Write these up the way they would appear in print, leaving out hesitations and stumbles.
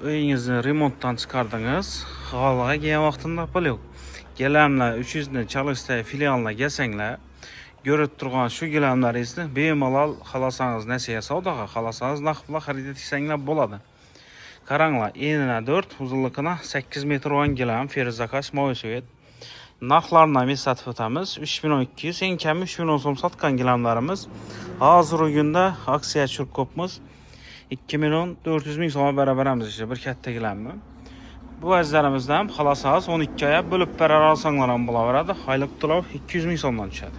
Uyingizni remontdan chiqardingiz. Havoga kelgan vaqtida pul yo'q. Gilamlar 300 ni çalıştay filialına gelsanglar, görüp turgan şu gilamlaringizni bemalol xalasangiz nasiya savdoga, xalasangiz naqdla xarid etsanglar bo'ladi. Qaranglar, enina 4, uzunligina 8 metr olan gilam, ferzakash moviy svet. Narxlarni eslatib o'tamiz. 3200, eng kami 3000 so'm sotgan gilamlarimiz hozirgi kunda aksiya tushirib ko'pmiz. 2.400.000 so'mga barabaramiz işte bir katta gilamni. Bu azlarimizdan ham xalasangiz 12 oya bo'lib berar olsanglar ham bo'laveradi. Oylik to'lov 200.000 so'mdan tushadi.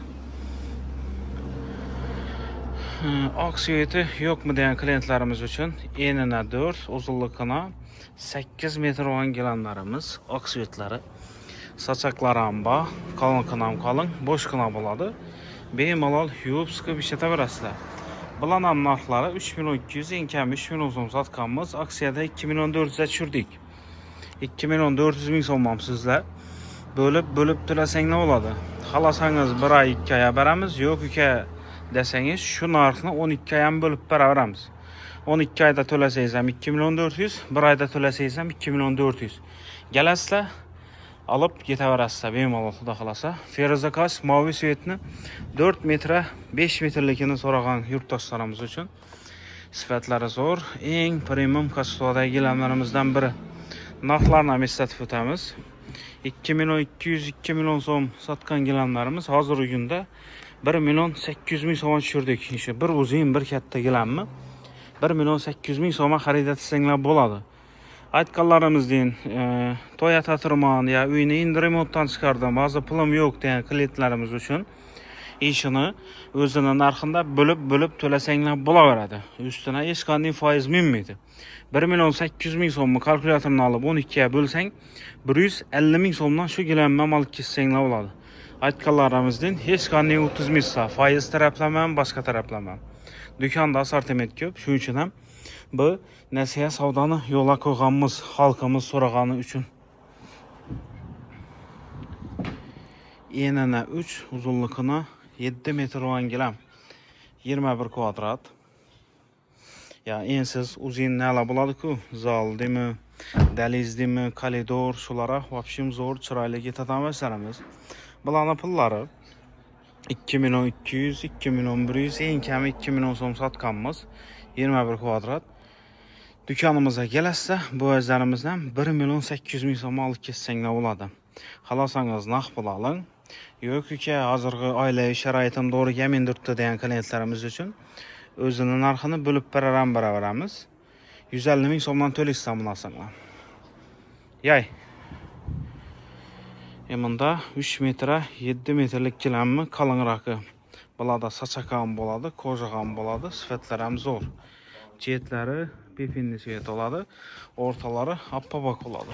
Aksiyeti yo'qmi degan klientlarimiz uchun enina 4, uzunligina 8 metr olan gilamlarimiz aksiyetlari. Saçaqlar ham bor, qalin ham qalin, bo'shqina bo'ladi. Bemalol yuvib siqib ishlataverasizlar. Bularning narxlari 3200, eng kami 3000 so'm sotganmiz. Aksiyada 2.400 ga tushirdik. 2.400.000 so'm sizlar bo'lib to'lasanglar bo'ladi. Xalasangiz 1 oy 2 oy beramiz, yo'q uka desangiz shu narxni 12 oy ham bo'lib beraveramiz. 12 oyda to'lasangiz ham 2.400, 1 oyda to'lasangiz ham 2.400. Galasizlar, alıp ketaverasizlar bemalol xudo xolasa. Ferozakas moviy svetni 4 metra 5 metrlikini so'ragan yurtdoshlarimiz uchun sifatlari zo'r, eng premium kassodagi gilamlarimizdan biri. Narxlarni ham eslatib o'tamiz. 2.200-2 so'm sotgan gilamlarimiz hozirgi kunda 1.800.000 so'mga tushirdik. O'sha bir uzun bir katta gilamni 1.800.000 so'mga xarid etsanglar bo'ladi. Aytganlarimizdin Toyota Turman ya uyni endi remontdan chiqardim, hozir pulim yo'q degan klientlarimiz uchun ishini o'zini narxida bo'lib to'lasanglar bo'laveradi. Ustuna hech qanday foiz minmaydi. 1.800.000 so'mni kalkulyatorni olib 12 ga bo'lsang 150.000 so'mdan shu gilamni olib ketsanglar bo'ladi. Aytganlarimizdin hech qanday o'tkazmaysiz. Foiz taraflaman, boshqa taraflaman. Do'konda assortiment ko'p, shuning uchun ham bu nasiya savdoni yo'lga qo'yganmiz, xalqimiz so'ragani uchun. Enina 3, uzunligina 7 metr olan gilam. 21 kvadrat. Ya ensiz uzun nala bo'ladi-ku, zaldimi, dalizdimi, koridor, shulara vobshim zo'r chiroyli ketadiganlarimiz. Bularning pullari 2.200, 2.100, eng kami 2.000 so'm sotganmiz. 21 kvadrat. Dükanımıza gelasizlar, bu azlarimizdan 1.800.000 so'm olib ketsanglar bo'ladi. Xalasangiz naq pul oling. Yo'q uka, hozirgi oilaviy sharoitim to'g'ri kelmaydi degan klientlarimiz uchun o'zining narxini bo'lib beraveramiz. 150.000 so'mdan to'laysizlar bunaqasini. Yay. Bunda 3 metra 7 metrlik gilammi qalinroqi. Bularda saçaq ham bo'ladi, koja ham bo'ladi, sifatlar ham zo'r. Chetlari befinli svet oladi, o'rtalari appabak oladi.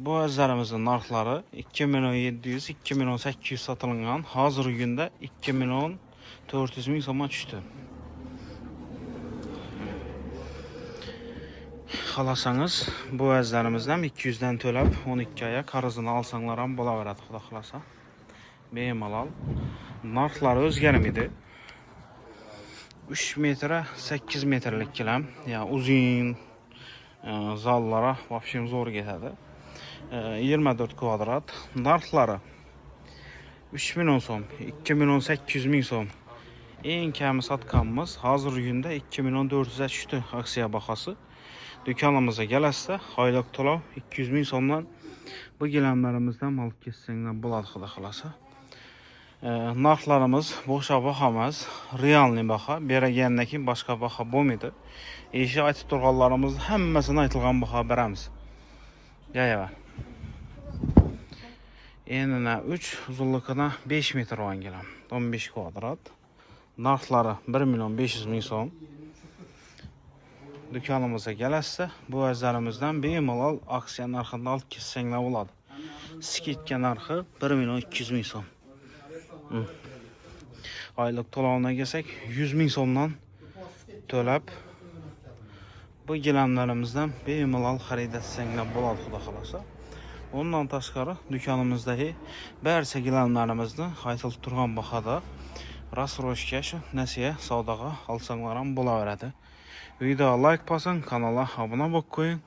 Bu azlarimizning narxlari 2.700, 2.800 sotilgan, hozirgi kunda 2.400.000 so'mga tushdi. Xalasangiz bu azlarimizdan 200 dan to'lab 12 oya qarzini olsanglar ham bo'laveradi, xudo xolasa. Bemalol. Narxlari o'zgarmaydi. 3 metra 8 metrlik gilam, ya uzun zallara vobshim zo'r ketadi. 24 kvadrat. Narxlari 3.000 so'm, 2.800.000 so'm. Eng kami sotganmiz hozirgi kunda 2.400 ga tushdi aksiya bahasi. Dükanımıza gelasizlar, oylik to'lov 200.000 so'mdan bu gilamlarimizdan olib ketsanglar bo'ladi, xudo xolasa. Narxlarimiz boshqa baho emas, realniy baho. Bergandan keyin boshqa baho bo'lmaydi. Ishi aytib turganlarimiz hammasini aytilgan baho beramiz. Yaya. Enina 3, uzunligina 5 metr olan gilam, 15 kvadrat. Narxlari 1.500.000 so'm. Dükanımıza gelasizlar, bu azlarimizdan bemalol aksiya narxida olib ketsanglar bo'ladi. Skidka narxi 1.200.000 so'm. Oylik to'lovuna kelsak 100.000 so'mdan to'lab bu gilamlarimizdan bemalol xarid etsanglar bo'ladi, xudo xolasa. Ondan tashqari dükanimizdagi barcha gilamlarimizni aytilib turgan bahoda rasroshga shu nasiya savdoga olsanglar ham bo'laveradi. Video like basın, kanala abone olmayı koyun.